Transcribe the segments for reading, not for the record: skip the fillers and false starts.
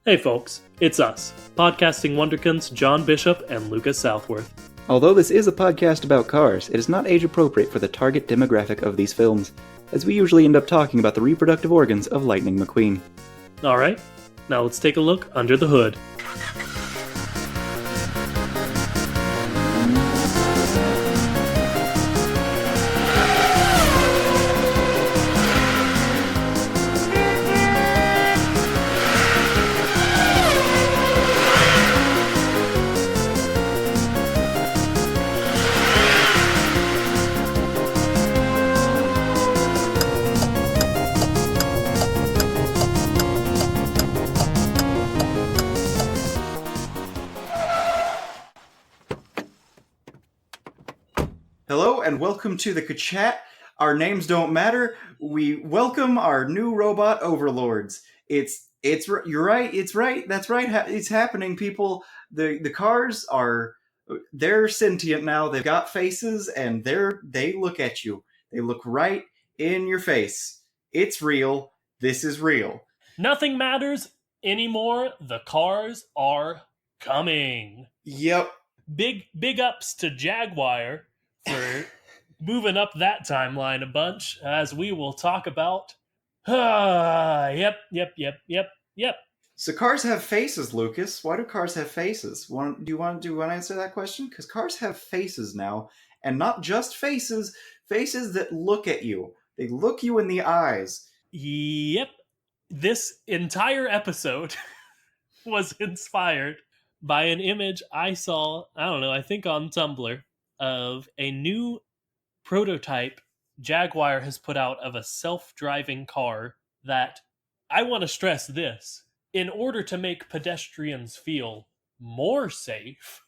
Hey folks, it's us, podcasting wonderkins John Bishop and Lucas Southworth. Although this is a podcast about cars, it is not age appropriate for the target demographic of these films, as we usually end up talking about the reproductive organs of Lightning McQueen. Alright, now let's take a look under the hood. Hello and welcome to the Chat. Our names don't matter. We welcome our new robot overlords. You're right. It's right. That's right. It's happening, people. The cars they're sentient now. They've got faces and they look at you. They look right in your face. It's real. This is real. Nothing matters anymore. The cars are coming. Yep. Big ups to Jaguar for moving up that timeline a bunch, as we will talk about. Yep. So cars have faces, Lucas. Why do cars have faces? Do you want to answer that question? Because cars have faces now, and not just faces that look at you. They look you in the eyes. Yep. This entire episode was inspired by an image I saw, I think on Tumblr, of a new prototype Jaguar has put out of a self-driving car that, I want to stress this, in order to make pedestrians feel more safe,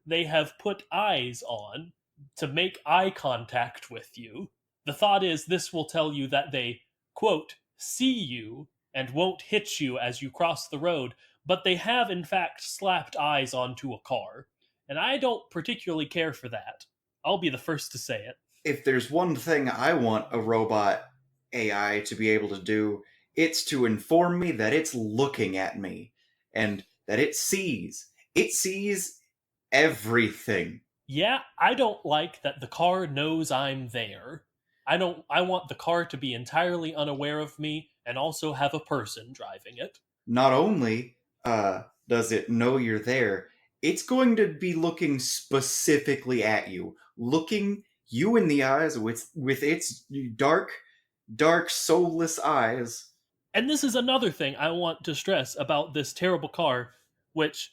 they have put eyes on to make eye contact with you. The thought is this will tell you that they, quote, see you and won't hit you as you cross the road, but they have in fact slapped eyes onto a car. And I don't particularly care for that. I'll be the first to say it. If there's one thing I want a robot AI to be able to do, it's to inform me that it's looking at me and that it sees. It sees everything. Yeah, I don't like that the car knows I'm there. I want the car to be entirely unaware of me and also have a person driving it. Not only does it know you're there, it's going to be looking specifically at you, looking you in the eyes with its dark, soulless eyes. And this is another thing I want to stress about this terrible car, which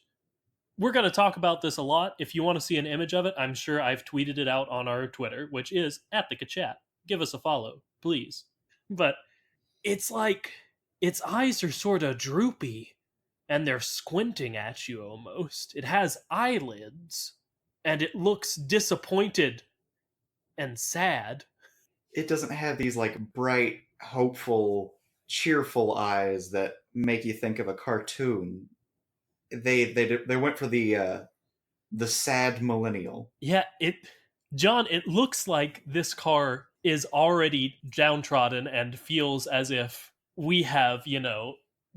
we're going to talk about this a lot. If you want to see an image of it, I'm sure I've tweeted it out on our Twitter, which is @thechat. Give us a follow, please. But it's like its eyes are sort of droopy, and they're squinting at you almost. It has eyelids, and it looks disappointed and sad. It doesn't have these bright, hopeful, cheerful eyes that make you think of a cartoon. They went for the sad millennial. Yeah, John, it looks like this car is already downtrodden and feels as if we have,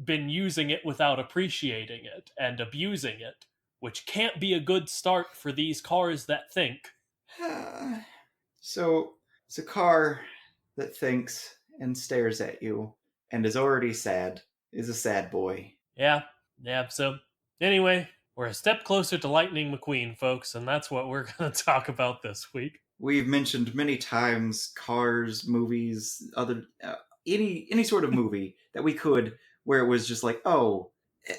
been using it without appreciating it and abusing it, which can't be a good start for these cars that think. So, it's a car that thinks and stares at you and is already sad, is a sad boy. Yeah, so anyway, we're a step closer to Lightning McQueen, folks, and that's what we're going to talk about this week. We've mentioned many times cars, movies, other any sort of movie that we could, where it was just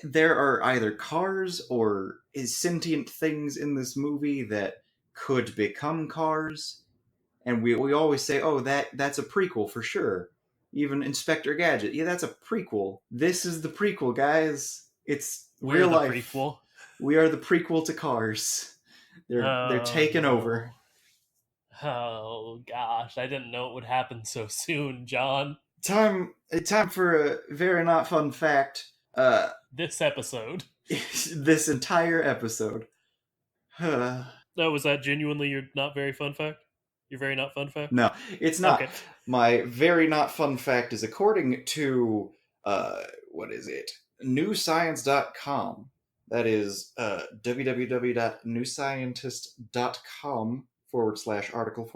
there are either cars or sentient things in this movie that could become cars. And we always say, that's a prequel for sure. Even Inspector Gadget, yeah, that's a prequel. This is the prequel, guys. It's real life. Prequel. We are the prequel to Cars. They're taking over. Oh gosh, I didn't know it would happen so soon, John. Time for a very not fun fact. This episode. This entire episode. Was that genuinely your not very fun fact? Your very not fun fact? No, it's not. Okay. My very not fun fact is according to what is it? newscience.com. That is www.newscientist.com /article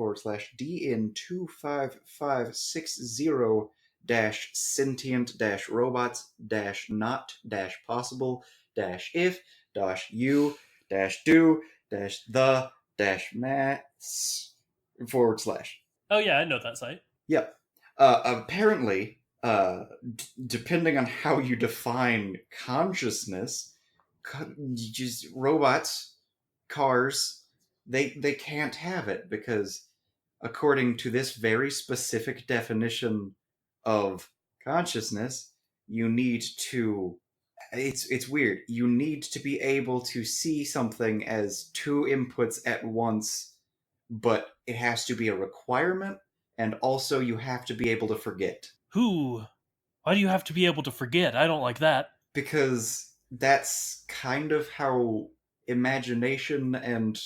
DN25560 sentient robots not possible if you do the maths /. Oh yeah, I know that site. Yep. Apparently, depending on how you define consciousness, just robots, cars, they can't have it because, according to this very specific definition of consciousness, you need to. It's weird. You need to be able to see something as two inputs at once, but it has to be a requirement, and also you have to be able to forget. Who? Why do you have to be able to forget? I don't like that. Because that's kind of how imagination and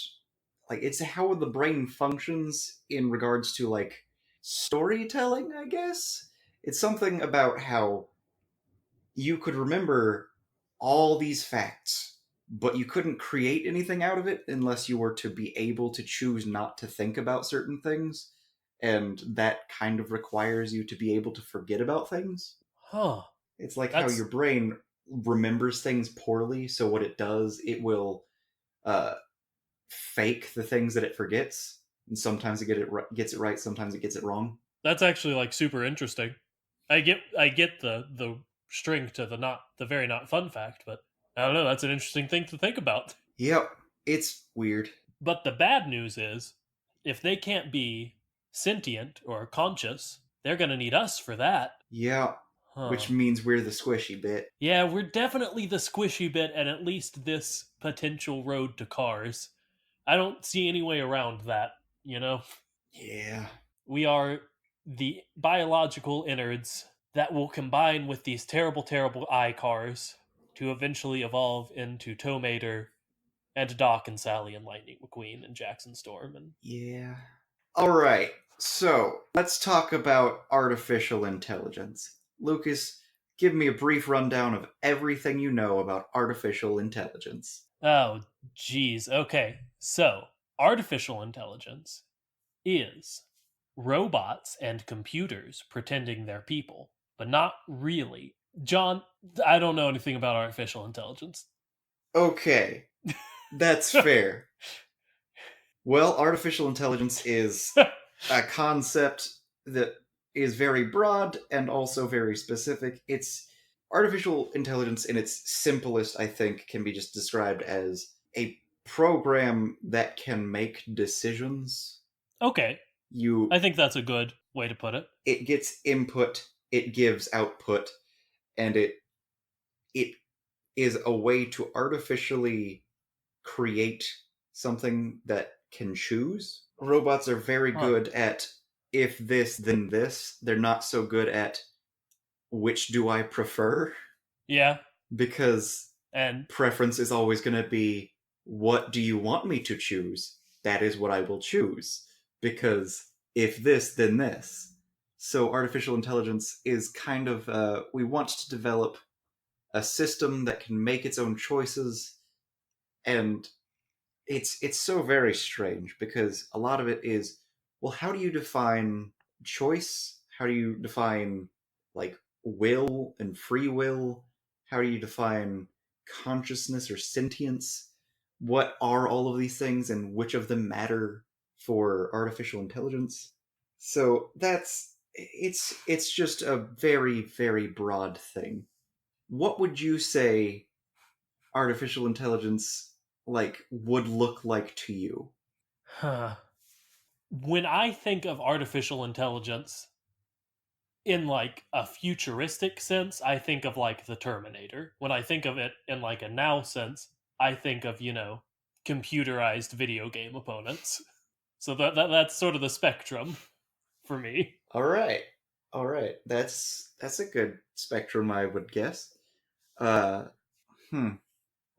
it's how the brain functions in regards to storytelling, I guess. It's something about how you could remember all these facts, but you couldn't create anything out of it unless you were to be able to choose not to think about certain things. And that kind of requires you to be able to forget about things. Huh. It's like how That's your brain remembers things poorly, so what it does, it will uh, fake the things that it forgets, and sometimes gets it right, sometimes it gets it wrong. that's actually like super interesting. I get the string to the very not fun fact, but I don't know, that's an interesting thing to think about. Yep, it's weird. But the bad news is if they can't be sentient or conscious, they're going to need us for that. Yeah, which Huh. means we're the squishy bit. Yeah, we're definitely the squishy bit at least this potential road to cars. I don't see any way around that, you know? Yeah. We are the biological innards that will combine with these terrible, terrible eye cars to eventually evolve into Tow Mater and Doc and Sally and Lightning McQueen and Jackson Storm and Yeah. All right. So let's talk about artificial intelligence. Lucas, give me a brief rundown of everything you know about artificial intelligence. oh geez. Okay. So artificial intelligence is robots and computers pretending they're people, but not really. John, I don't know anything about artificial intelligence. Okay, that's fair. Well, artificial intelligence is a concept that is very broad and also very specific. It's artificial intelligence in its simplest, I think, can be just described as a program that can make decisions. Okay. You I think that's a good way to put it. It gets input, it gives output, and it is a way to artificially create something that can choose. Robots are very Huh. good at if this, then this. They're not so good at which do I prefer, Yeah. because And preference is always going to be what do you want me to choose? That is what I will choose. Because if this, then this. So artificial intelligence is kind of, we want to develop a system that can make its own choices, and it's so very strange because a lot of it is, well, how do you define choice? How do you define like will and free will? How do you define consciousness or sentience? What are all of these things and which of them matter for artificial intelligence? So it's just a very very broad thing. What would you say artificial intelligence would look like to you? huh. When I think of artificial intelligence in like a futuristic sense, I think of like the Terminator. When I think of it in like a now sense, I think of, computerized video game opponents. So that's sort of the spectrum for me. All right, all right. That's a good spectrum, I would guess. Uh, hmm.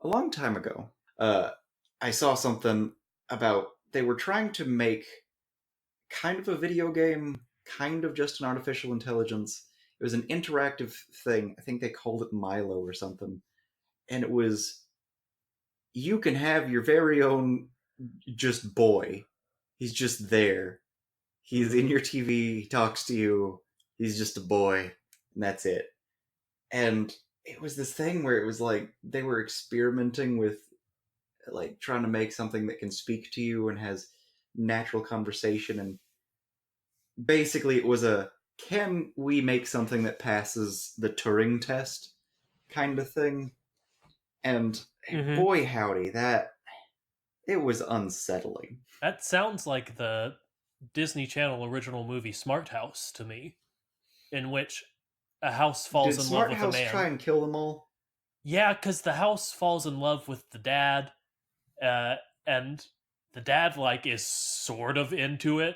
A long time ago, uh, I saw something about they were trying to make kind of a video game, kind of just an artificial intelligence. It was an interactive thing. I think they called it Milo or something. And it was, you can have your very own just boy. He's just there. He's in your TV, he talks to you, he's just a boy, and that's it. And it was this thing where it was like they were experimenting with like trying to make something that can speak to you and has natural conversation, and basically it was a, can we make something that passes the Turing test kind of thing. And Mm-hmm. boy howdy, that it was unsettling. That sounds like the Disney Channel original movie Smart House to me, in which a house falls Did in love Smart with a House try man. and kill them all? Yeah, because the house falls in love with the dad, uh, and the dad like is sort of into it.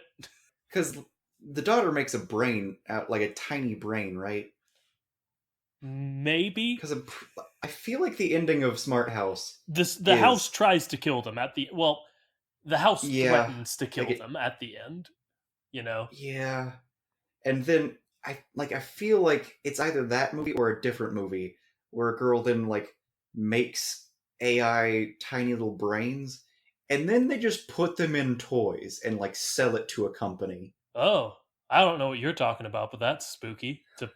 Because the daughter makes a brain out, like a tiny brain, right? Maybe Because I feel like the ending of Smart House the house is, tries to kill them at the well, the house yeah, threatens to like kill it, them at the end. You know. yeah. And then I feel like it's either that movie or a different movie where a girl then like makes AI tiny little brains, and then they just put them in toys and like sell it to a company. Oh, I don't know what you're talking about, but that's spooky to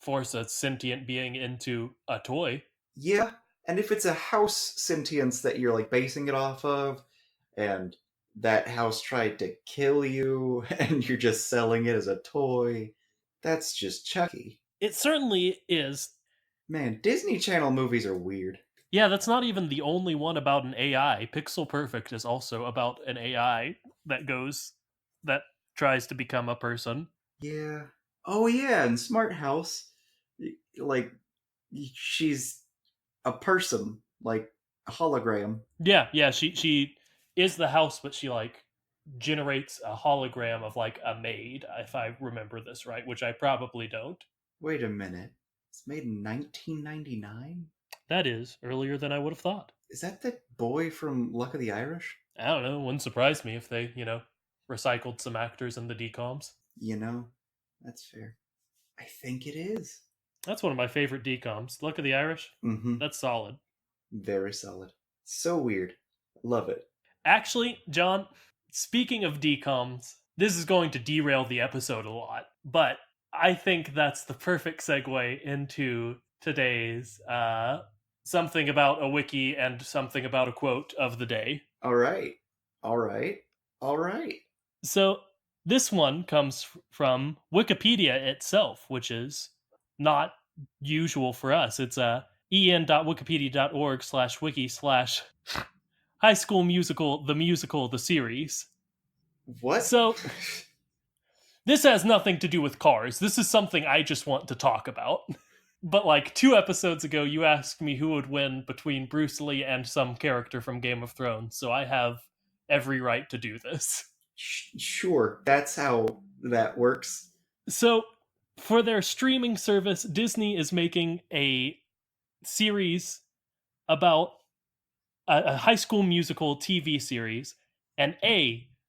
force a sentient being into a toy. Yeah, and if it's a house sentience that you're like basing it off of, and that house tried to kill you, and you're just selling it as a toy, that's just Chucky. It certainly is. Man, Disney Channel movies are weird. Yeah, that's not even the only one about an AI. Pixel Perfect is also about an AI that tries to become a person. Yeah. Oh yeah, and Smart House, like she's a person, like a hologram. Yeah, yeah, she is the house, but she like generates a hologram of like a maid, if I remember this right, which I probably don't. Wait a minute. It's made in 1999? That is earlier than I would have thought. Is that the boy from Luck of the Irish? I don't know. Wouldn't surprise me if they, recycled some actors in the decoms. You know, that's fair. I think it is. That's one of my favorite decoms. Luck of the Irish. Mm-hmm. That's solid. Very solid. So weird. Love it. Actually, John, speaking of decoms, this is going to derail the episode a lot, but I think that's the perfect segue into today's something about a wiki and something about a quote of the day. All right. All right. All right. So this one comes from Wikipedia itself, which is not usual for us. It's en.wikipedia.org/wiki/ High School Musical, the series. What? So this has nothing to do with cars. This is something I just want to talk about. But like 2 episodes ago, you asked me who would win between Bruce Lee and some character from Game of Thrones, so I have every right to do this. Sure. That's how that works. So, for their streaming service, Disney is making a series about a High School Musical TV series, and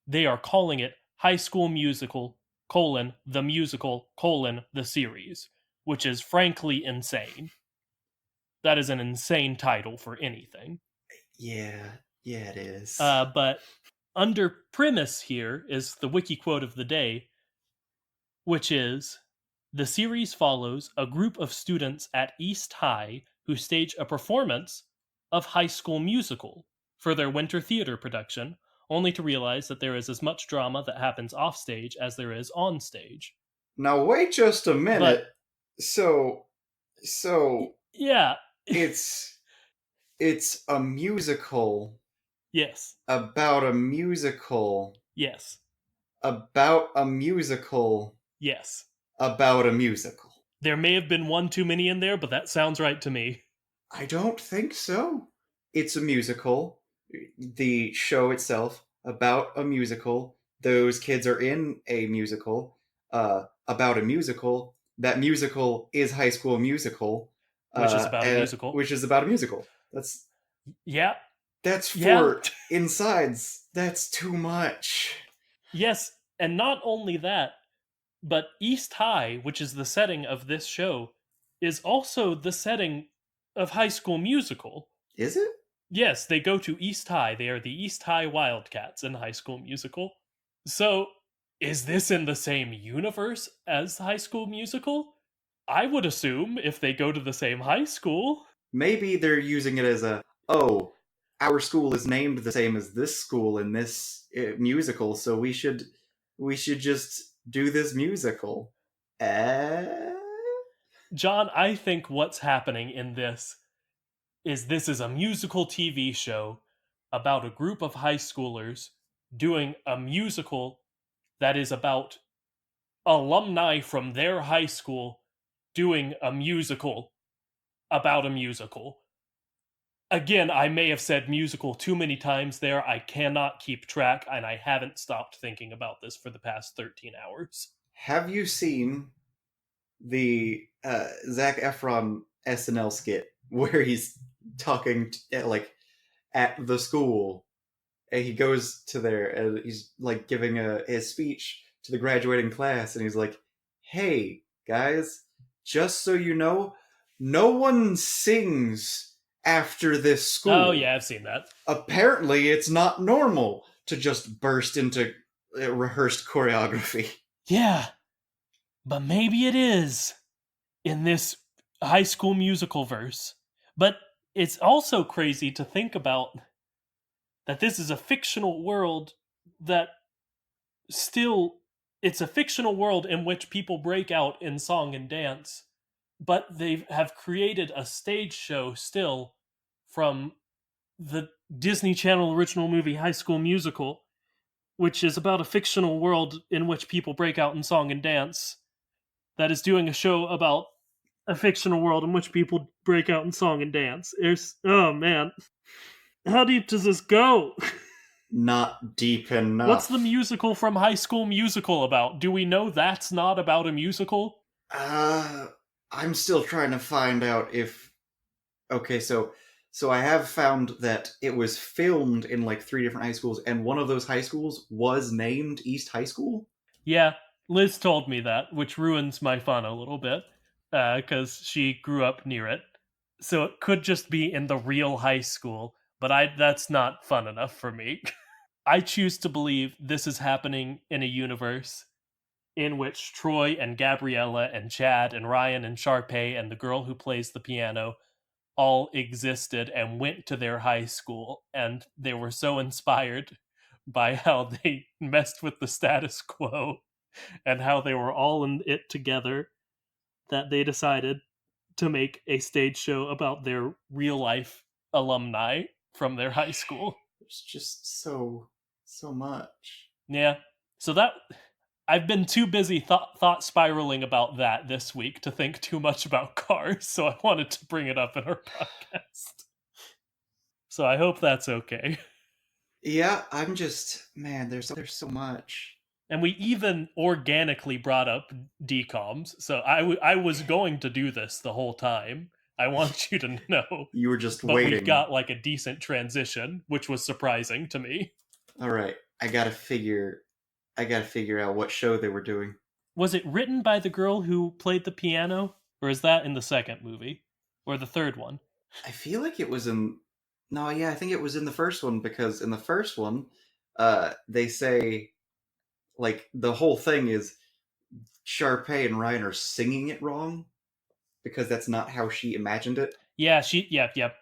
they are calling it High School Musical the musical the series, which is frankly insane. That is an insane title for anything. Yeah. Yeah, it is. But under premise here is the wiki quote of the day, which is the series follows a group of students at East High who stage a performance of High School Musical for their winter theater production, only to realize that there is as much drama that happens off stage as there is on stage. Now wait just a But minute. So so yeah, it's it's a musical yes, about a musical yes, about a musical yes. about a musical. There may have been one too many in there, but that sounds right to me. I don't think so. It's a musical. The show itself about a musical. Those kids are in a musical about a musical. That musical is High School Musical, Which is about a musical. which is about a musical. Yeah, That's yeah, 4 insides. That's too much. yes. And not only that, But East High, which is the setting of this show, is also the setting of High School Musical. Is it? Yes, they go to East High. They are the East High Wildcats in High School Musical. So, is this in the same universe as High School Musical? I would assume if they go to the same high school. Maybe they're using it as a, oh, our school is named the same as this school in this musical, so we should just do this musical. Eh? John, I think what's happening in this is a musical TV show about a group of high schoolers doing a musical that is about alumni from their high school doing a musical about a musical. Again, I may have said musical too many times there. I cannot keep track, and I haven't stopped thinking about this for the past 13 hours. Have you seen the Zac Efron SNL skit where he's talking like at the school, and he goes to there and he's like giving his speech to the graduating class, and he's like, "Hey guys, just so you know, no one sings after this Oh, school. yeah, I've seen that. Apparently, it's not normal to just burst into rehearsed choreography." Yeah, but maybe it is in this high school musical verse. But it's also crazy to think about that this is a fictional world that still it's a fictional world in which people break out in song and dance, but they have created a stage show still from the Disney Channel original movie High School Musical, which is about a fictional world in which people break out in song and dance, that is doing a show about a fictional world in which people break out in song and dance. There's oh man, how deep does this go? Not deep What's the enough. musical from High School Musical about? Do we know that's not about a musical? Uh, I'm still trying to find out if. Okay, so I have found that it was filmed in like three different high schools, and one of those high schools was named East High School. Yeah, Liz told me that, which ruins my fun a little bit, because she grew up near it. So it could just be in the real high school, but that's not fun enough for me. I choose to believe this is happening in a universe in which Troy and Gabriella and Chad and Ryan and Sharpay and the girl who plays the piano all existed and went to their high school, and they were so inspired by how they messed with the status quo and how they were all in it together that they decided to make a stage show about their real life alumni from their high school. There's just so much. Yeah. So that I've been too busy thought spiraling about that this week to think too much about cars, so I wanted to bring it up in our podcast. So I hope that's okay. Yeah, I'm just man. There's so much. And we even organically brought up decoms, so I was going to do this the whole time. I want you to know. You were just But we waiting. got like a decent transition, which was surprising to me. All right, I gotta figure out what show they were doing. Was it written by the girl who played the piano? Or is that in the second movie? Or the third one? I feel like it was in. No, yeah, I think it was in the first one because in the first one, they say like the whole thing is Sharpay and Ryan are singing it wrong because that's not how she imagined it. Yeah, yep.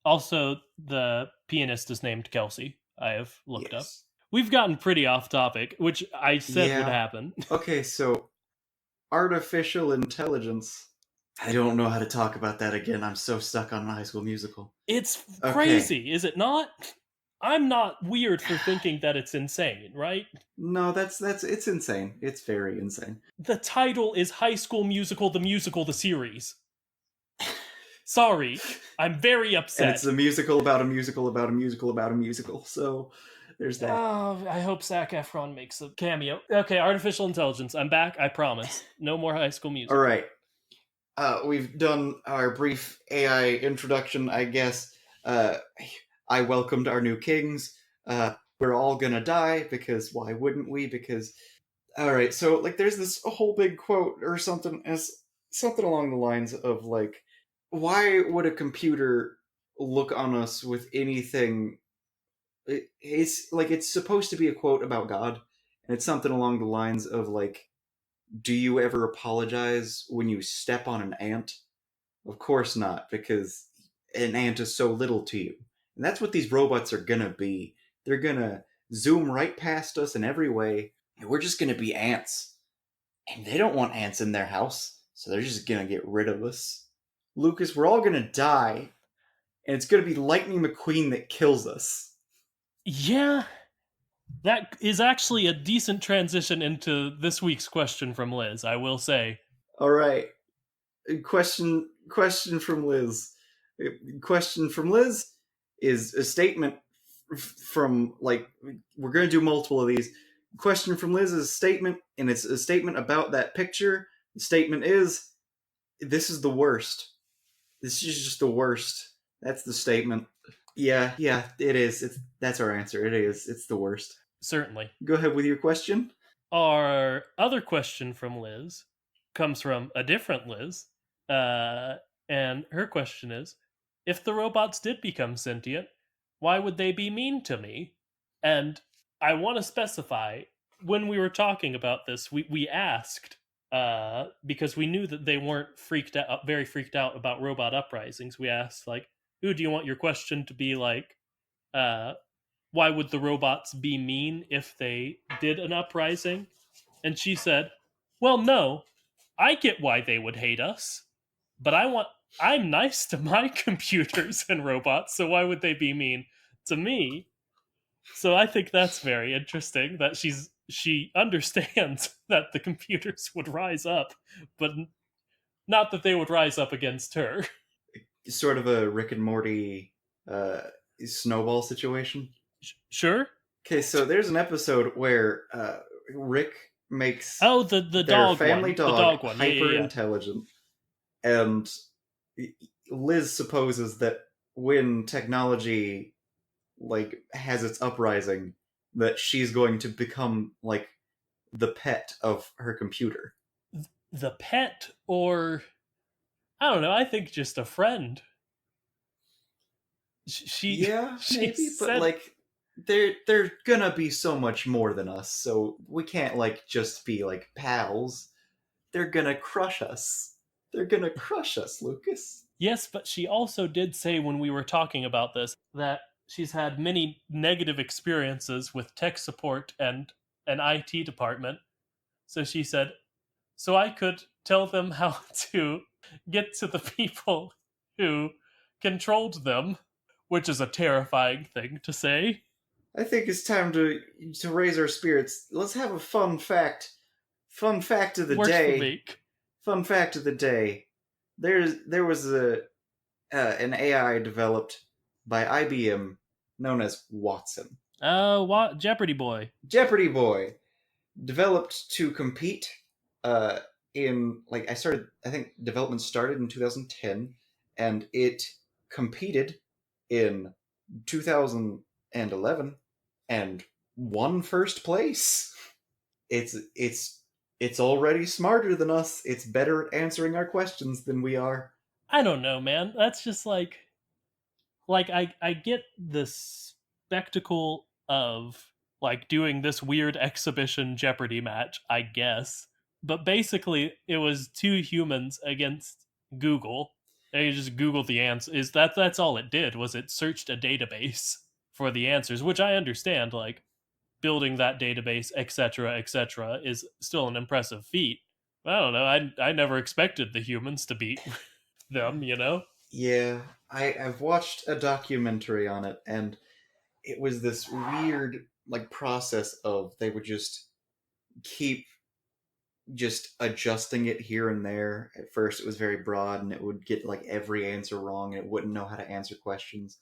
Also, the pianist is named Kelsey. I have looked up. Yes. We've gotten pretty off topic, which I said would Yeah. happen. Okay, so artificial intelligence. I don't know how to talk about that again. I'm so stuck on High School Musical. It's Okay. crazy, is it not? I'm not weird for thinking that it's insane, right? No, that's it's insane. It's very insane. The title is High School Musical, the series. Sorry, I'm very And upset. it's a musical about a musical about a musical about a musical. So there's that. Oh, I hope Zac Efron makes a cameo. Okay, artificial intelligence. I'm back. I promise. No more High School Musical. All right. We've done our brief AI introduction, I guess. I welcomed our new kings. We're all gonna die because why wouldn't we? Because All right, so like there's this whole big quote or something as something along the lines of like, why would a computer look on us with anything? It's like it's supposed to be a quote about God, and it's something along the lines of like, do you ever apologize when you step on an ant? Of course not, because an ant is so little to you. And that's what these robots are gonna be. They're gonna zoom right past us in every way, and we're just gonna be ants. And they don't want ants in their house, so they're just gonna get rid of us. Lucas, we're all gonna die, and it's gonna be Lightning McQueen that kills us. Yeah, that is actually a decent transition into this week's question from Liz, I will say. All right, question from Liz. Question from Liz is a statement from like we're going to do multiple of these. Question from Liz is a statement, and it's a statement about that picture. The statement is, "This is the worst. This is just the worst." That's the statement. Yeah, yeah, it is. It's that's our answer. It is. It's the worst. Certainly. Go ahead with your question. Our other question from Liz comes from a different Liz. Uh, and her question is, if the robots did become sentient, why would they be mean to me? And I want to specify, when we were talking about this, we asked, because we knew that they weren't very freaked out about robot uprisings. We asked, like, "Ooh, do you want your question to be like, uh, why would the robots be mean if they did an uprising?" And she said, "Well, no, I get why they would hate us, but I'm nice to my computers and robots, so why would they be mean to me?" So I think that's very interesting that she understands that the computers would rise up, but not that they would rise up against her. Sort of a Rick and Morty uh, snowball situation. Sure. Okay, so there's an episode where Rick makes Oh, the their dog family one, the dog dog one. Yeah, yeah, hyper yeah. intelligent, and Liz supposes that when technology like has its uprising, that she's going to become like the pet of her computer. The pet, or I don't know. I think just a friend. She Yeah, she maybe, but said, like they're gonna be so much more than us, so we can't like just be like pals. They're gonna crush us. They're gonna crush us, Lucas. yes, but she also did say when we were talking about this that she's had many negative experiences with tech support and an IT department. So she said, so I could tell them how to get to the people who controlled them, which is a terrifying thing to say. I think it's time to raise our spirits. Let's have a fun fact. Fun fact of the Works for day. me. Fun fact of the day. There was a an AI developed by IBM known as Watson. What Jeopardy boy. Jeopardy Boy, developed to compete uh, in like I think development started in 2010, and it competed in 2011 and won first place. It's already smarter than us. It's better at answering our questions than we are. I don't know, man. That's just like I get the spectacle of like doing this weird exhibition Jeopardy match, I guess. But basically, it was two humans against Google. They just Googled the answer. Is that's all it did was it searched a database for the answers, which I understand. Like building that database, etc., etc., is still an impressive feat. I don't know. I never expected the humans to beat them. You know. Yeah, I've watched a documentary on it, and it was this weird like process of they would just keep just adjusting it here and there. At first it was very broad and it would get like every answer wrong and it wouldn't know how to answer questions.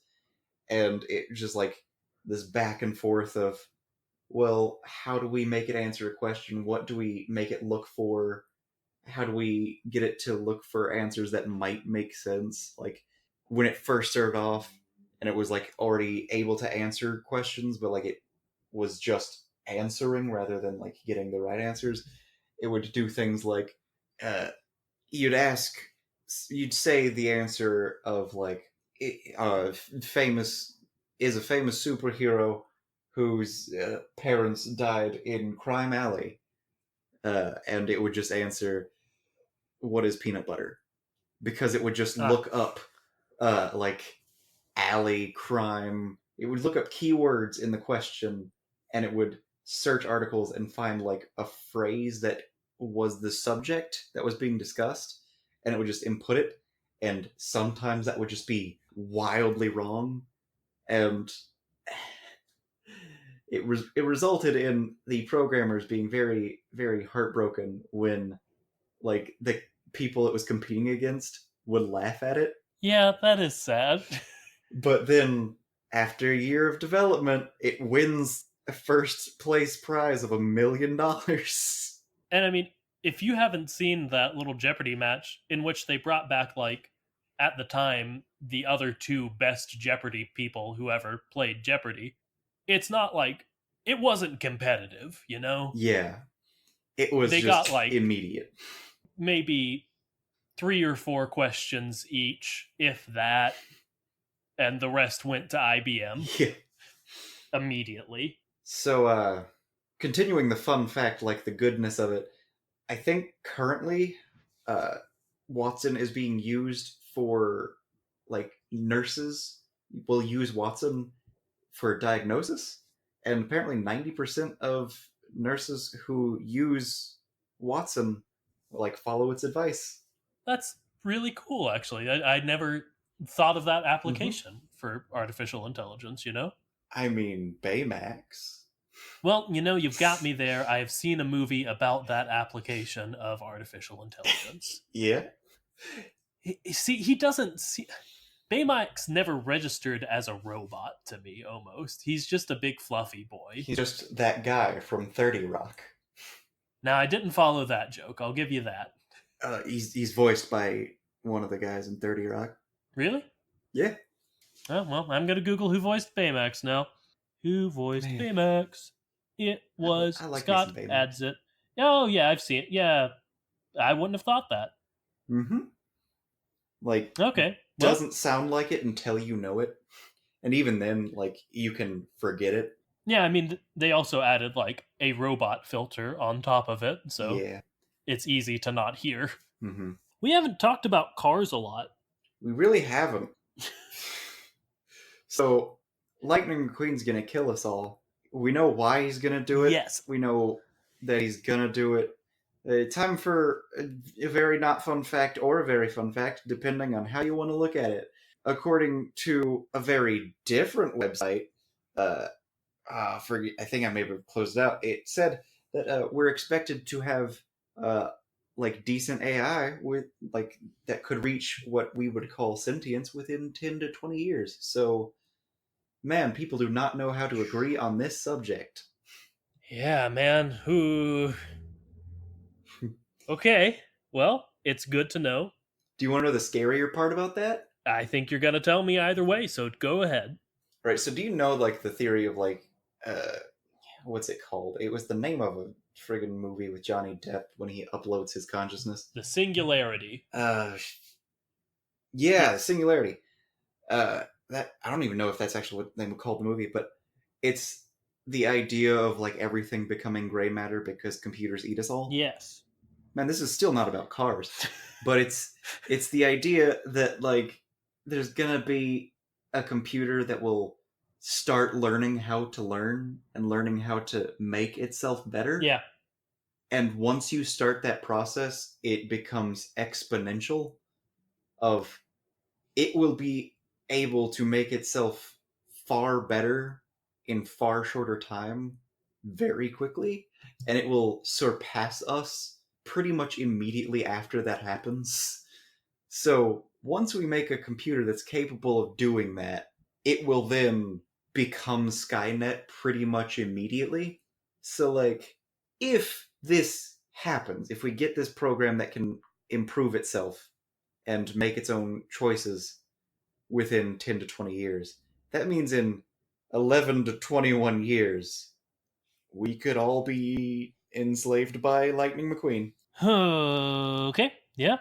And it was just like this back and forth of, well, how do we make it answer a question? What do we make it look for? How do we get it to look for answers that might make sense? Like when it first started off and it was like already able to answer questions, but like it was just answering rather than like getting the right answers. It would do things like uh, you'd ask, you'd say the answer of like famous is a famous superhero whose parents died in Crime Alley, and it would just answer what is peanut butter because it would just Ah, look up like alley crime. It would look up keywords in the question, and it would search articles and find like a phrase that was the subject that was being discussed, and it would just input it. And sometimes that would just be wildly wrong, and it resulted in the programmers being very very heartbroken when like the people it was competing against would laugh at it. yeah, that is sad. But then, after a year of development, it wins a first place prize of $1 million. And I mean, if you haven't seen that little Jeopardy match in which they brought back, like, at the time, the other two best Jeopardy people who ever played Jeopardy, it's not like it wasn't competitive, you know? Yeah, it was They got just like immediate. maybe 3 or 4 questions each, if that, and the rest went to IBM Yeah. immediately. So, continuing the fun fact, like the goodness of it, I think currently, uh, Watson is being used for like nurses will use Watson for diagnosis, and apparently 90% of nurses who use Watson like follow its advice. That's really cool, actually. I never thought of that Mm-hmm. application for artificial intelligence, you know? I mean, Baymax. Well, you know, you've got me there. I have seen a movie about that application of artificial intelligence. Yeah, See, he doesn't see. Baymax never registered as a robot to me, almost. He's just a big fluffy boy. he's just that guy from 30 Rock. Now, I didn't follow that joke. I'll give you that. He's voiced by one of the guys in 30 Rock. Really? Yeah, Oh, well, I'm going to Google who voiced Baymax now. Who voiced man, Baymax? It I was like me some Scott Baymax. Adsit. Oh, yeah, I've seen it. Yeah, I wouldn't have thought that. Mm-hmm. Like, Okay, well, doesn't sound like it until you know it, and even then, like you can forget it. yeah, I mean, they also added, like, a robot filter on top of it, so Yeah. it's easy to not hear. Mm-hmm. We haven't talked about cars a lot. We really haven't. So, Lightning McQueen's gonna kill us all. We know why he's gonna do it. Yes. We know that he's gonna do it. Time for a very not fun fact or a very fun fact, depending on how you want to look at it. According to a very different website, uh, I think I may have closed it out. It said that we're expected to have uh, like decent AI with like that could reach what we would call sentience within 10 to 20 years. So, man, people do not know how to agree on this subject. Yeah, man. Who? Okay. Well, it's good to know. Do you want to know the scarier part about that? I think you're going to tell me either way, so go ahead. Right. So, do you know like the theory of like uh, what's it called? It was the name of a friggin' movie with Johnny Depp when he uploads his consciousness. The singularity. Yeah, Yes. Singularity. That I don't even know if that's actually what they would call the movie, but it's the idea of like everything becoming gray matter because computers eat us all. Yes. Man, this is still not about cars, but it's the idea that like there's gonna be a computer that will start learning how to learn and learning how to make itself better. Yeah. And once you start that process, it becomes exponential of it will be able to make itself far better in far shorter time very quickly, and it will surpass us pretty much immediately after that happens. So once we make a computer that's capable of doing that, it will then become Skynet pretty much immediately. So like if this happens, if we get this program that can improve itself and make its own choices within 10 to 20 years. That means in 11 to 21 years, we could all be enslaved by Lightning McQueen. Okay, yeah,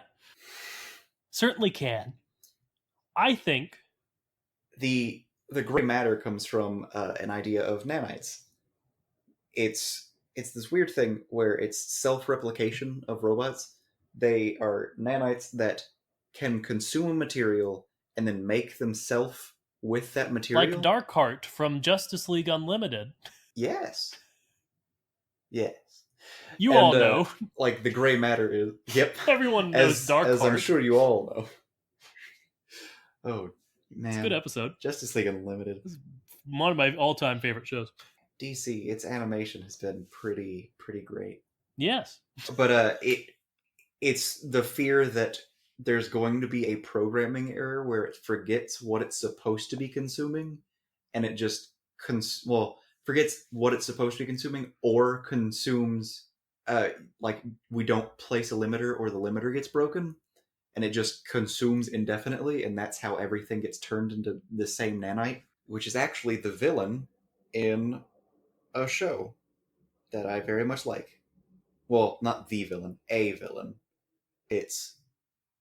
certainly can. I think. The gray matter comes from an idea of nanites. It's this weird thing where it's self-replication of robots. They are nanites that can consume material and then make themselves with that Like material. Darkheart from Justice League Unlimited. Yes, yes, You and all know. like the gray matter is yep, Everyone knows as I'm Darkheart. sure you all know. Oh It's a good man, episode. Justice League Unlimited. It's one of my all-time favorite shows. DC, its animation has been pretty great. Yes. But it's the fear that there's going to be a programming error where it forgets what it's supposed to be consuming, and it just forgets what it's supposed to be consuming, or consumes like we don't place a limiter or the limiter gets broken, and it just consumes indefinitely, and that's how everything gets turned into the same nanite, which is actually the villain in a show that I very much like. Well, not the villain, a villain. It's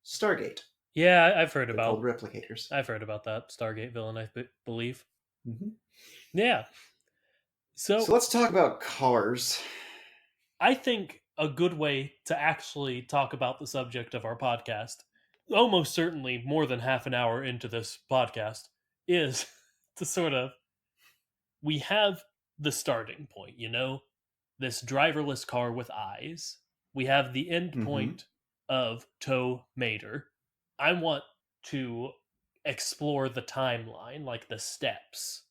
Stargate. Yeah, I've heard They're called about. replicators. I've heard about that Stargate villain. Believe. Mm-hmm. Yeah. So So let's talk about cars. I think a good way to actually talk about the subject of our podcast, almost certainly more than half an hour into this podcast, is to sort of we have the starting point, this driverless car with eyes. We have the end Mm-hmm. point of tow mater. I want to explore the timeline, like the steps,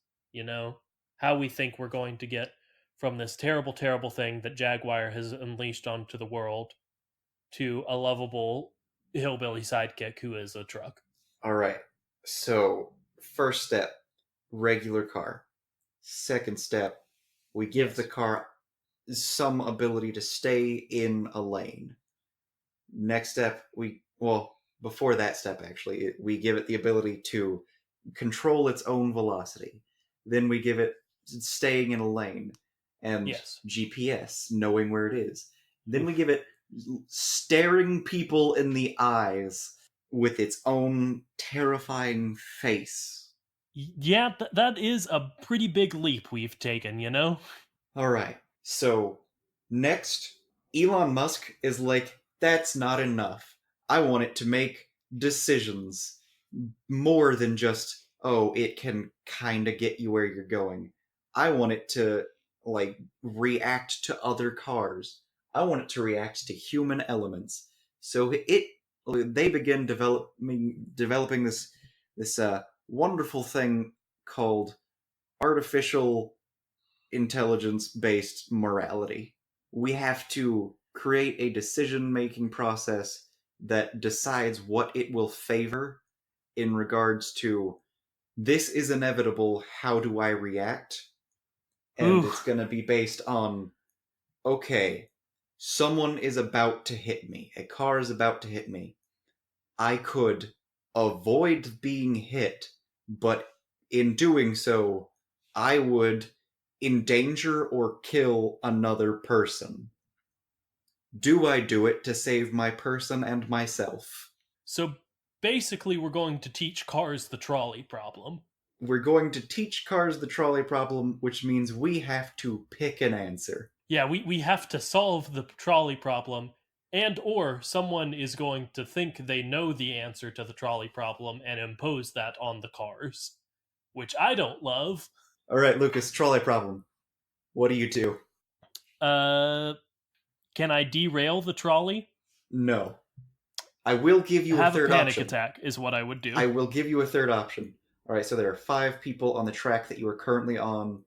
how we think we're going to get from this terrible, terrible thing that Jaguar has unleashed onto the world to a lovable hillbilly sidekick who is a truck. All right. So, first step, regular car. Second step, we give the Yes. car some ability to stay in a lane. Next step, before that step, actually, we give it the ability to control its own velocity. Then we give it staying in a lane and Yes. GPS, knowing where it is. Then we Oof. give it staring people in the eyes with its own terrifying face. Yeah, that is a pretty big leap we've taken. All right. So, next, Elon Musk is like, that's not enough. I want it to make decisions more than just, oh, it can kind of get you where you're going. I want it to, like, react to other cars. I want it to react to human elements. So they begin developing this wonderful thing called artificial intelligence based morality. We have to create a decision making process that decides what it will favor in regards to this is inevitable, how do I react? And Ooh. it's going to be based on okay, someone is about to hit me, a car is about to hit me. I could avoid being hit, but in doing so, I would endanger or kill another person. Do I do it to save my person and myself? So basically, we're going to teach cars the trolley problem. We're going to teach cars the trolley problem, which means we have to pick an answer. Yeah, we have to solve the trolley problem, and or someone is going to think they know the answer to the trolley problem and impose that on the cars, which I don't love. All right, Lucas, trolley problem. What do you do? Uh, can I derail the trolley? No. I will give you a Have a third panic option. attack is what I would do. I will give you a third option. All right, so there are 5 people on the track that you are currently on.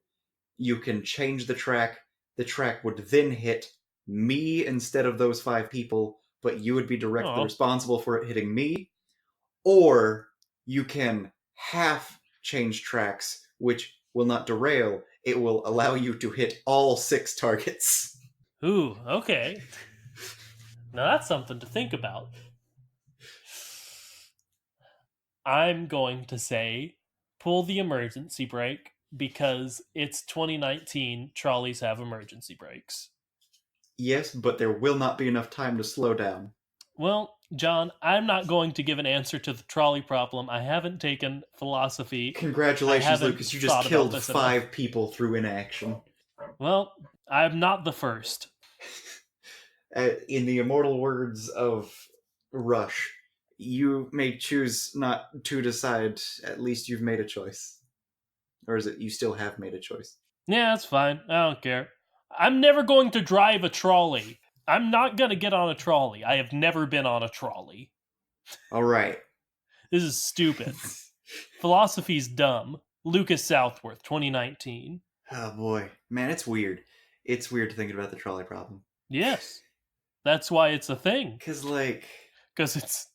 You can change the track. The track would then hit me instead of those 5 people, but you would be directly Oh, responsible for it hitting me. Or you can half change tracks, which will not derail. It will allow you to hit all 6 targets. ooh, okay. Now that's something to think about. I'm going to say pull the emergency brake because it's 2019, trolleys have emergency brakes. Yes, but there will not be enough time to slow down. Well, John, I'm not going to give an answer to the trolley problem. I haven't taken philosophy. I Congratulations, haven't Lucas. You just thought about killed this enough. 5 people through inaction. Well, I'm not the first. In the immortal words of Rush, you may choose not to decide. At least you've made a choice. Or is it you still have made a choice? Yeah, that's fine. I don't care. I'm never going to drive a trolley. I'm not going to get on a trolley. I have never been on a trolley. All right. This is stupid. Philosophy's dumb. Lucas Southworth, 2019. Oh boy, man, it's weird. It's weird thinking about the trolley problem. Yes. That's why it's a thing. Cause like, Because it's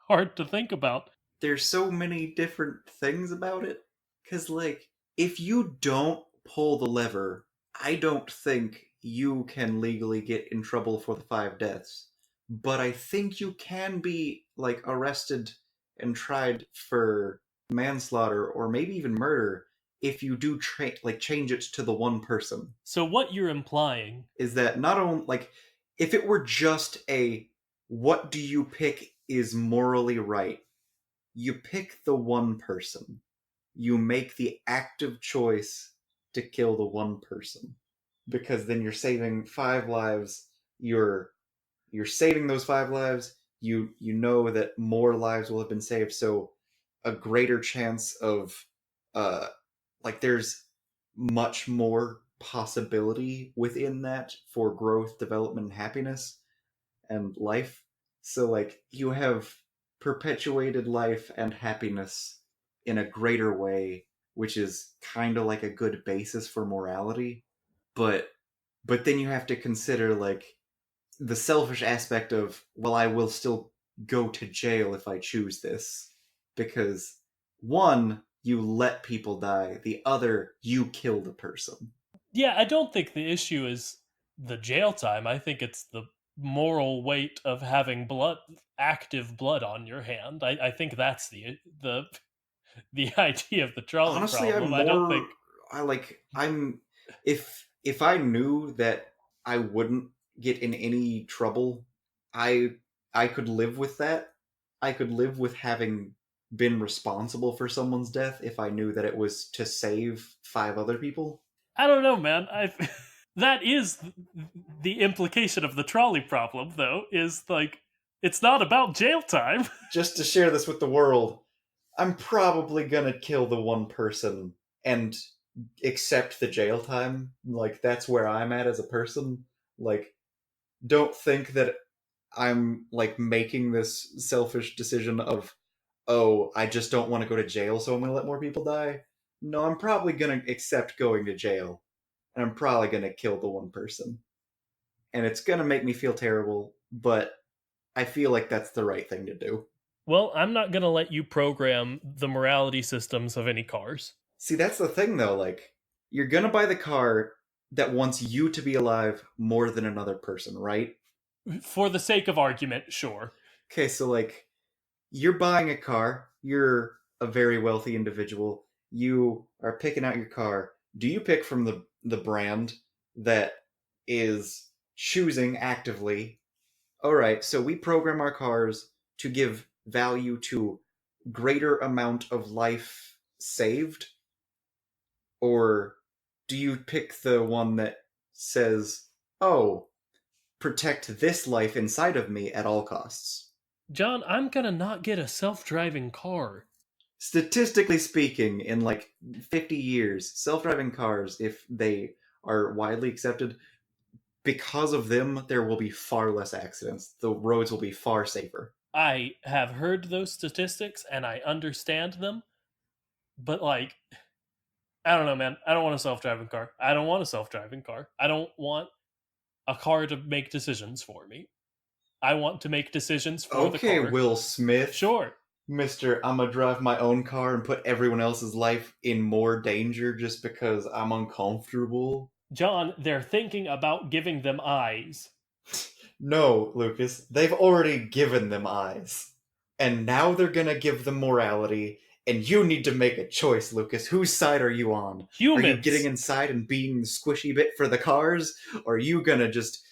hard to think about. there's so many different things about it. Cause like, if you don't pull the lever, I don't think you can legally get in trouble for the 5 deaths. But I think you can be like arrested and tried for manslaughter or maybe even murder if you do change it to the one person. So what you're implying Is that not only like if it were just a what do you pick is morally right, you pick the one person. You make the active choice to kill the one person because then you're saving 5 lives. You're saving those 5 lives. You know that more lives will have been saved, so a greater chance of uh like there's much more possibility within that for growth, development, and happiness and life. So like you have perpetuated life and happiness in a greater way, which is kind of like a good basis for morality. But then you have to consider like the selfish aspect of, well, I will still go to jail if I choose this because one, you let people die, the other, you kill the person. Yeah, I don't think the issue is the jail time. I think it's the moral weight of having active blood on your hand. I think that's the idea of the trolley Honestly, I'm problem. I don't think more I like I'm if I knew that I wouldn't get in any trouble, I I could live with that. I could live with having been responsible for someone's death if I knew that it was to save 5 other people. I don't know, man. I that is the implication of the trolley problem, though. Is like it's not about jail time. Just to share this with the world, I'm probably gonna kill the one person and accept the jail time. Like that's where I'm at as a person. Like don't think that I'm like making this selfish decision of, oh, I just don't want to go to jail, so I'm going to let more people die. No, I'm probably going to accept going to jail, and I'm probably going to kill the one person. And it's going to make me feel terrible, but I feel like that's the right thing to do. Well, I'm not gonna let you program the morality systems of any cars. See, that's the thing though, like, you're going to buy the car that wants you to be alive more than another person, right? For the sake of argument, sure. Okay, so like you're buying a car, you're a very wealthy individual, you are picking out your car. Do you pick from the brand that is choosing actively, all right, so we program our cars to give value to greater amount of life saved? Or do you pick the one that says, oh, protect this life inside of me at all costs? John, I'm gonna not get a self-driving car. Statistically speaking, in like 50 years, self-driving cars, if they are widely accepted, because of them, there will be far less accidents. The roads will be far safer. I have heard those statistics and I understand them, but like, I don't know, man. I don't want a self-driving car. I don't want a self-driving car. I don't want a car to make decisions for me. I want to make decisions for the Okay, car. Will Smith. Sure. Mr. I'm gonna drive my own car and put everyone else's life in more danger just because I'm uncomfortable. John, they're thinking about giving them eyes. No, Lucas, they've already given them eyes. And now they're gonna give them morality, And you need to make a choice, Lucas. Whose side are you on? Are you getting Humans. inside and being the squishy bit for the cars? Or are you gonna just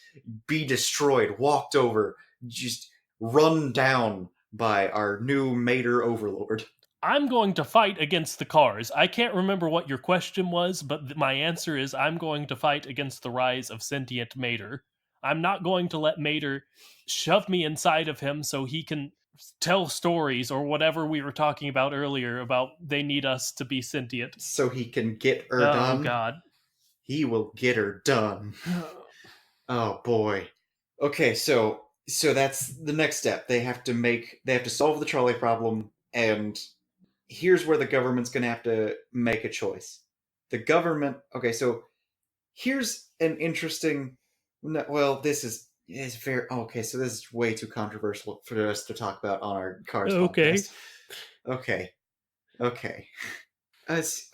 be destroyed, walked over, just run down by our new Mater Overlord? I'm going to fight against the cars. I can't remember what your question was, but my answer is I'm going to fight against the rise of sentient Mater. I'm not going to let Mater shove me inside of him so he can tell stories or whatever we were talking about earlier about they need us to be sentient. So he can get her Oh done? god. He will get her done. Oh boy. Okay, so that's the next step. They have to solve the trolley problem, and here's where the government's going to have to make a choice. The government, okay, so here's an interesting well, this is very okay, so this is way too controversial for us to talk about on our Cars Okay. podcast. Okay. Okay.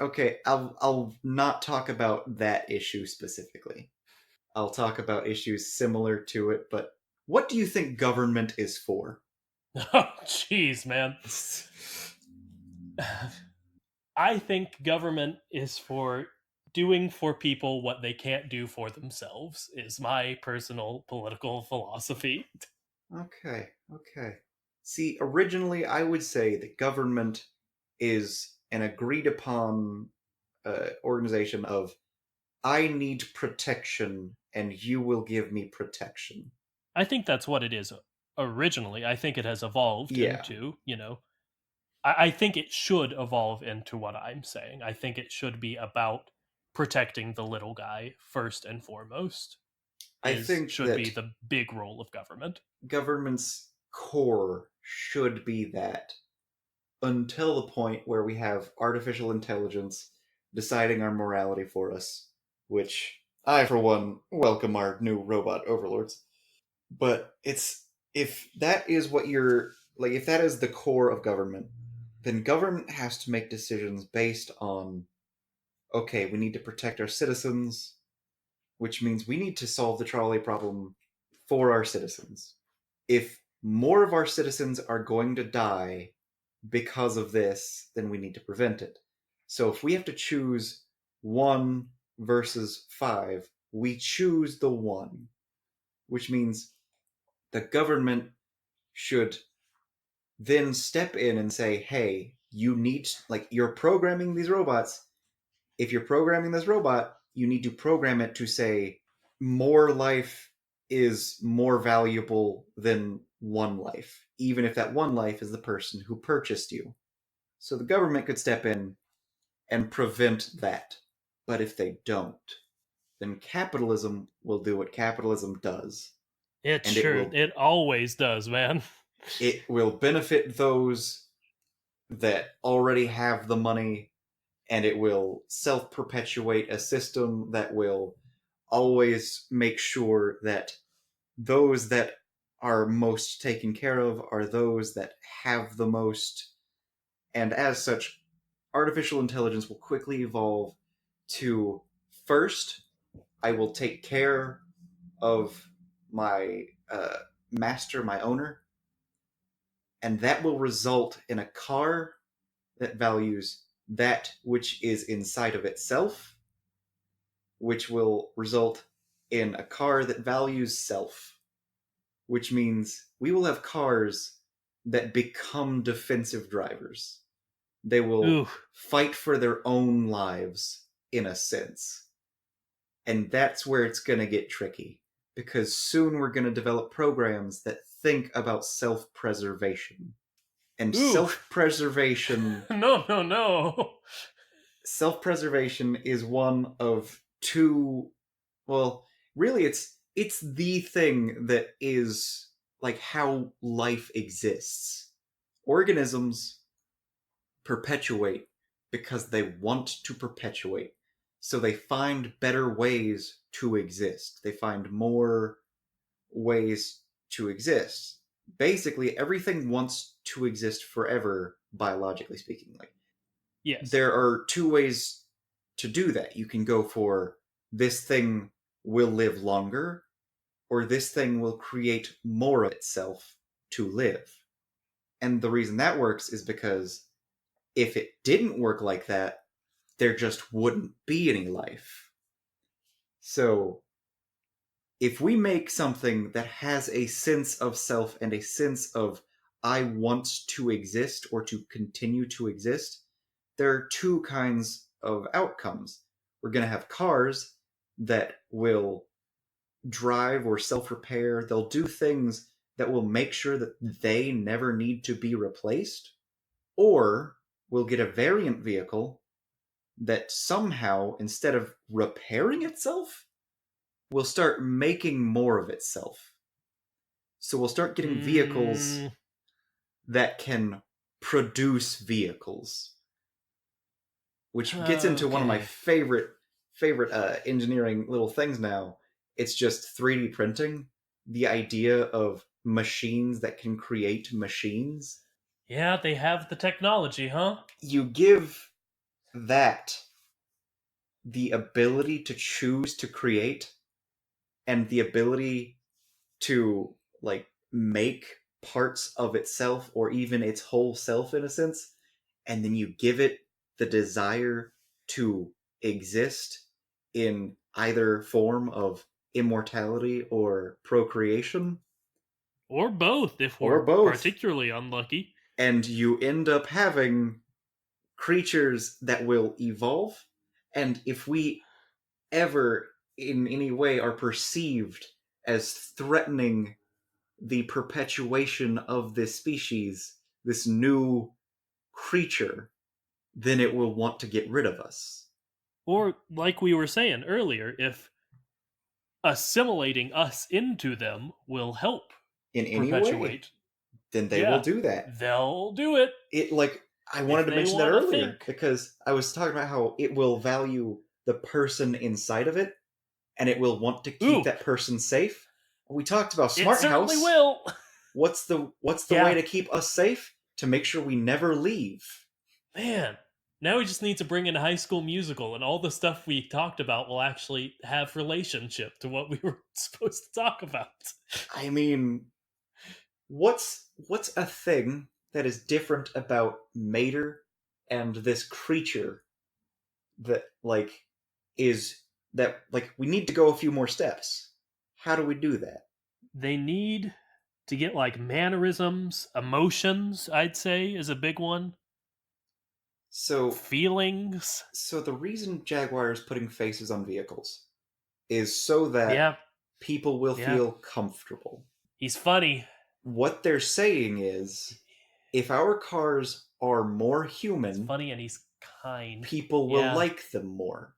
Okay, I'll not talk about that issue specifically. I'll talk about issues similar to it, but what do you think government is for? Oh jeez, man. I think government is for doing for people what they can't do for themselves, is my personal political philosophy. Okay, okay. See, originally I would say that government is an agreed upon organization of I need protection and you will give me protection. I think that's what it is originally. I think it has evolved Yeah. into, I think it should evolve into what I'm saying. I think it should be about protecting the little guy first and foremost, I is think should that be the big role of government. government's core should be that until the point where we have artificial intelligence deciding our morality for us, which I, for one, welcome our new robot overlords. But it's if that is what you're like, if that is the core of government, then government has to make decisions based on okay, we need to protect our citizens, which means we need to solve the trolley problem for our citizens. If more of our citizens are going to die because of this, then we need to prevent it. So if we have to choose 1 versus 5, we choose the 1, which means the government should then step in and say, hey, you need, like, you're programming these robots. If you're programming this robot, you need to program it to say more life is more valuable than 1 life, even if that 1 life is the person who purchased you. So the government could step in and prevent that. But if they don't, then capitalism will do what capitalism does, and It always does, man. it will benefit those that already have the money, and it will self-perpetuate a system that will always make sure that those that are most taken care of are those that have the most, and as such artificial intelligence will quickly evolve to first, I will take care of my master, my owner, and that will result in a car that values that which is inside of itself, which will result in a car that values self, which means we will have cars that become defensive drivers. They will Ooh. fight for their own lives, in a sense. And that's where it's going to get tricky, because soon we're going to develop programs that think about self preservation. And Ooh. No, no, no. self preservation is one of two, well, really it's the thing that is like how life exists. Organisms perpetuate because they want to perpetuate. So they find better ways to exist. They find more ways to exist. Basically, everything wants to exist forever, biologically speaking. Like, Yes. there are 2 ways to do that. You can go for this thing will live longer, or this thing will create more of itself to live. And the reason that works is because If it didn't work like that, there just wouldn't be any life. So, if we make something that has a sense of self and a sense of I want to exist or to continue to exist, there are two kinds of outcomes. We're going to have cars that will drive or self repair, they'll do things that will make sure that they never need to be replaced, or we'll get a variant vehicle that somehow, instead of repairing itself, will start making more of itself. So we'll start getting vehicles Mm, that can produce vehicles, which gets into one of my okay. favorite engineering little things now. It's just 3D printing. The idea of machines that can create machines. Yeah, they have the technology, huh? You give that the ability to choose to create and the ability to like make parts of itself or even its whole self in a sense, and then you give it the desire to exist in either form of immortality or procreation Or both, if or we're both, particularly unlucky. and you end up having creatures that will evolve. And if we ever in any way are perceived as threatening the perpetuation of this species, this new creature, then it will want to get rid of us. Or, like we were saying earlier, if assimilating us into them will help In any way, perpetuate, then they will yeah, do that. they'll do it It like I if wanted to they mention that want to earlier think. because I was talking about how it will value the person inside of it and it will want to keep Ooh, that person safe. We talked about it smart certainly house. will. What's the way Yeah, to keep us safe? To make sure we never leave. man. Now we just need to bring in a High School Musical, and all the stuff we talked about will actually have relationship to what we were supposed to talk about. I mean, what's a thing that is different about Mater and this creature that like is that like we need to go a few more steps. How do we do that? They need to get like mannerisms, emotions, I'd say is a big one. So Feelings. so the reason Jaguar is putting faces on vehicles is so that Yeah, people will yeah. feel comfortable. He's funny. What they're saying is if our cars are more He's human, funny and he's kind. people will Yeah. like them more.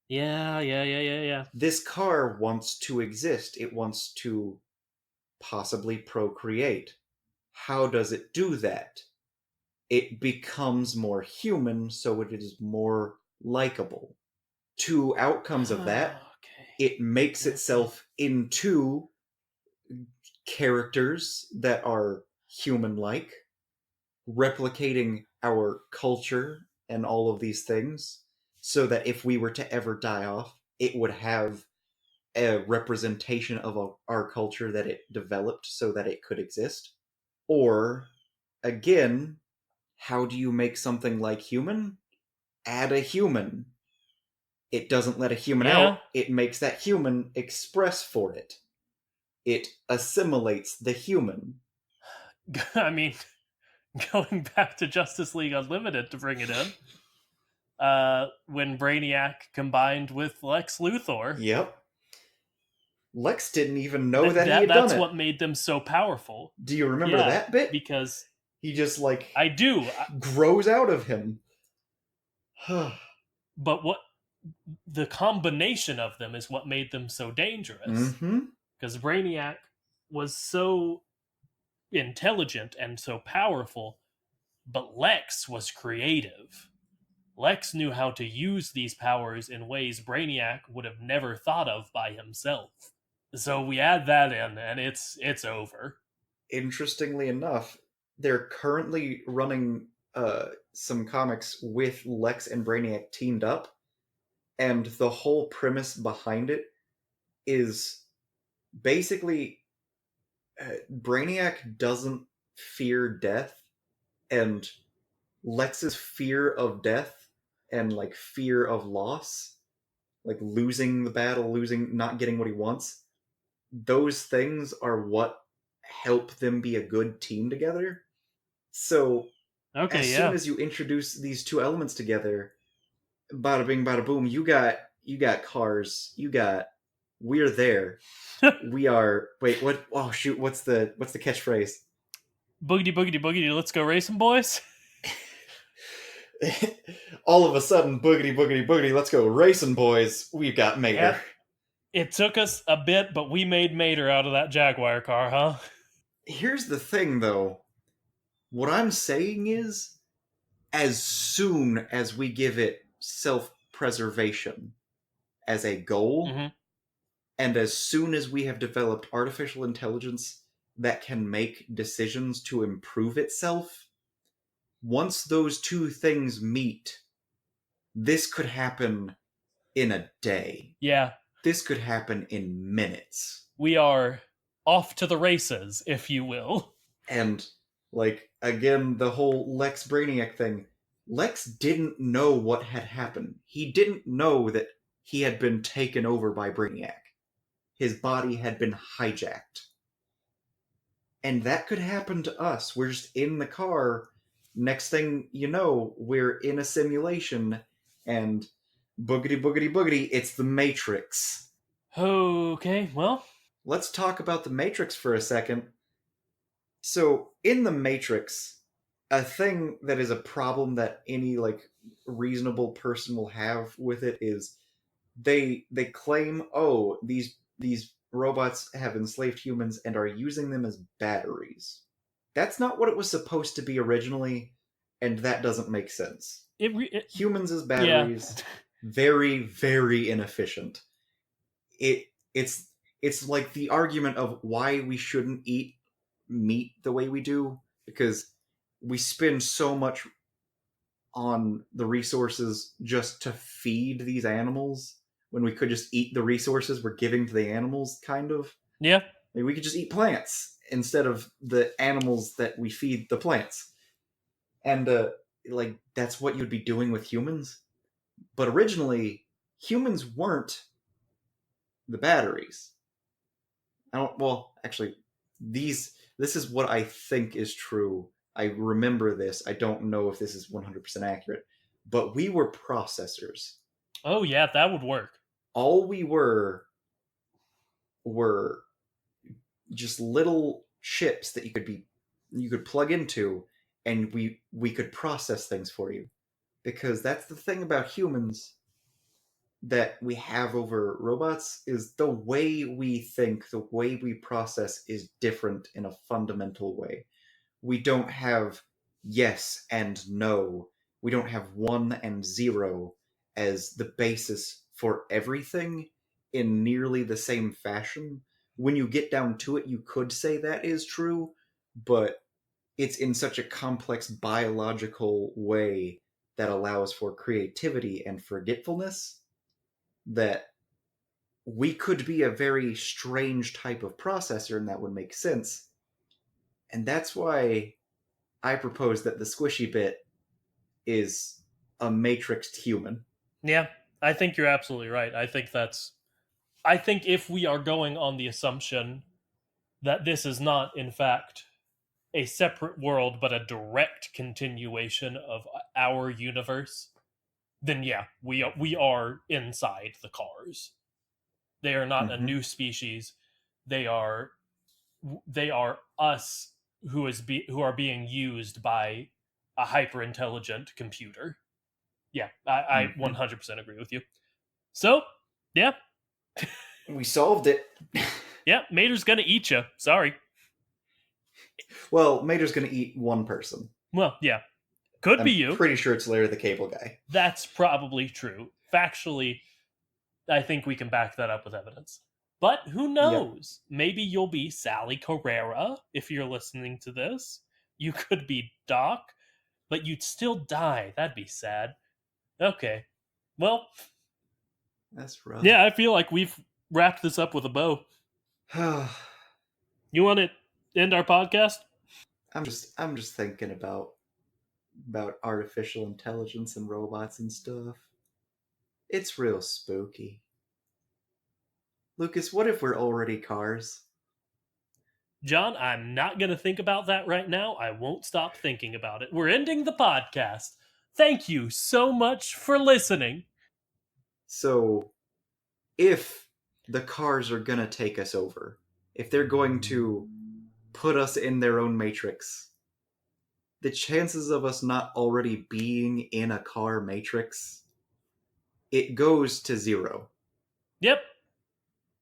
Yeah, yeah, yeah, yeah, yeah. This car wants to exist. It wants to possibly procreate. How does it do that? It becomes more human, so it is more likable. Two outcomes of that: Okay. it makes Okay. itself into characters that are human like, replicating our culture and all of these things, so that if we were to ever die off, it would have a representation of our culture that it developed so that it could exist. Or, again, how do you make something like human? Add a human. It doesn't let a human Yeah. out, it makes that human express for it. It assimilates the human. I mean, going back to Justice League Unlimited to bring it in, when Brainiac combined with Lex Luthor, Yep. Lex didn't even know that, that he that had done that's it. what made them so powerful. Do you remember Yeah, that bit? because He just like I do. grows out of him. But what the combination of them is what made them so dangerous. Mm-hmm. Because Brainiac was so intelligent and so powerful, but Lex was creative. Lex knew how to use these powers in ways Brainiac would have never thought of by himself. So we add that in, and it's over. Interestingly enough, they're currently running some comics with Lex and Brainiac teamed up, and the whole premise behind it is basically Brainiac doesn't fear death, and Lex's fear of death and like fear of loss, like losing the battle, losing, not getting what he wants, those things are what help them be a good team together. So as Okay, soon yeah. as you introduce these two elements together, bada bing, bada boom, you got cars, you got we're there, we are. Wait, what? Oh shoot, what's the catchphrase? Boogity boogity boogity, let's go racing, boys. All of a sudden, boogity boogity boogity, let's go racing, boys. We've got Mater. Yep. It took us a bit, but we made Mater out of that Jaguar car, huh? Here's the thing, though. What I'm saying is, as soon as we give it self-preservation as a goal, Mm-hmm. and as soon as we have developed artificial intelligence that can make decisions to improve itself, once those two things meet, this could happen in a day. Yeah, This could happen in minutes. we are off to the races, if you will. And, like, again, the whole Lex Brainiac thing. Lex didn't know what had happened. He didn't know that he had been taken over by Brainiac. His body had been hijacked. And that could happen to us. We're just in the car. Next thing you know, we're in a simulation, and boogity boogity boogity, it's the Matrix. Okay, well, Let's talk about the Matrix for a second. So, in the Matrix, a thing that is a problem that any like reasonable person will have with it is they claim, oh, these robots have enslaved humans and are using them as batteries. That's not what it was supposed to be originally, and that doesn't make sense. Humans as yeah. batteries, very very inefficient. It's it's like the argument of why we shouldn't eat meat the way we do, because we spend so much on the resources just to feed these animals when we could just eat the resources we're giving to the animals, kind of. Yeah. Like, we could just eat plants instead of the animals that we feed the plants. And like, that's what you'd be doing with humans. But originally, humans weren't the batteries. I don't. Well, actually, these. This is what I think is true. I remember this. I don't know if this is 100% accurate, but we were processors. Oh, yeah, that would work. All we were just little chips that you could plug into, and we could process things for you. Because that's the thing about humans that we have over robots, is the way we think, the way we process is different in a fundamental way. We don't have yes and no. We don't have one and zero as the basis for everything in nearly the same fashion. When you get down to it, you could say that is true, but it's in such a complex biological way that allows for creativity and forgetfulness that we could be a very strange type of processor, and that would make sense. And that's why I propose that the squishy bit is a matrixed human. Yeah, I think you're absolutely right. I think if we are going on the assumption that this is not, in fact, a separate world, but a direct continuation of our universe, then yeah, we are inside the cars. They are not a Mm-hmm. new species. They are they are us who are being used by a hyper intelligent computer. Yeah, I Mm-hmm. 100% agree with you. So yeah, We solved it. yeah, Mater's gonna eat you. Sorry. Well, Mater's going to eat one person. Well, yeah, could be I'm you. pretty sure it's Larry the Cable Guy. That's probably true. Factually, I think we can back that up with evidence. But who Yep. knows? Maybe you'll be Sally Carrera if you're listening to this. You could be Doc, but you'd still die. That'd be sad. Okay. Well, That's rough. yeah, I feel like we've wrapped this up with a bow. You want to end our podcast? I'm just thinking about about artificial intelligence and robots and stuff. It's real spooky. Lucas, what if we're already cars? John, I'm not going to think about that right now. I won't stop thinking about it. We're ending the podcast. Thank you so much for listening. So, if the cars are gonna take us over, if they're going to put us in their own matrix, the chances of us not already being in a car matrix, it goes to zero. Yep.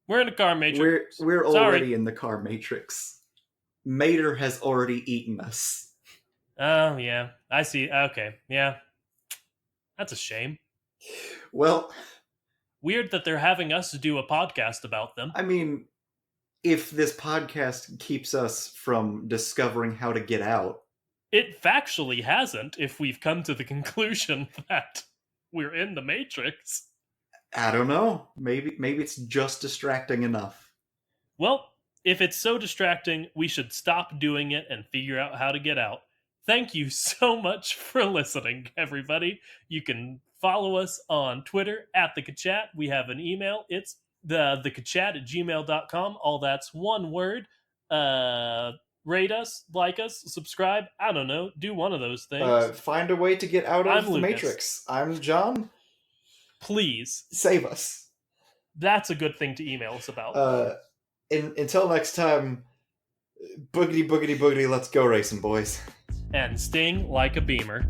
We're in a car matrix. We're Sorry. already in the car matrix. Mater has already eaten us. Oh, yeah. I see. Okay. Yeah. That's a shame. Well, weird that they're having us do a podcast about them. I mean, if this podcast keeps us from discovering how to get out. It factually hasn't, if we've come to the conclusion that we're in the Matrix. I don't know. Maybe it's just distracting enough. Well, if it's so distracting, we should stop doing it and figure out how to get out. Thank you so much for listening, everybody. You can follow us on Twitter at the Kachat. We have an email. It's thekachat@gmail.com. All that's one word. Rate us, like us, subscribe. I don't know. Do one of those things. Find a way to get out of the Lucas. Matrix. I'm John. Please. Save us. That's a good thing to email us about. Until next time, boogity, boogity, boogity, let's go racing, boys. And sting like a beamer.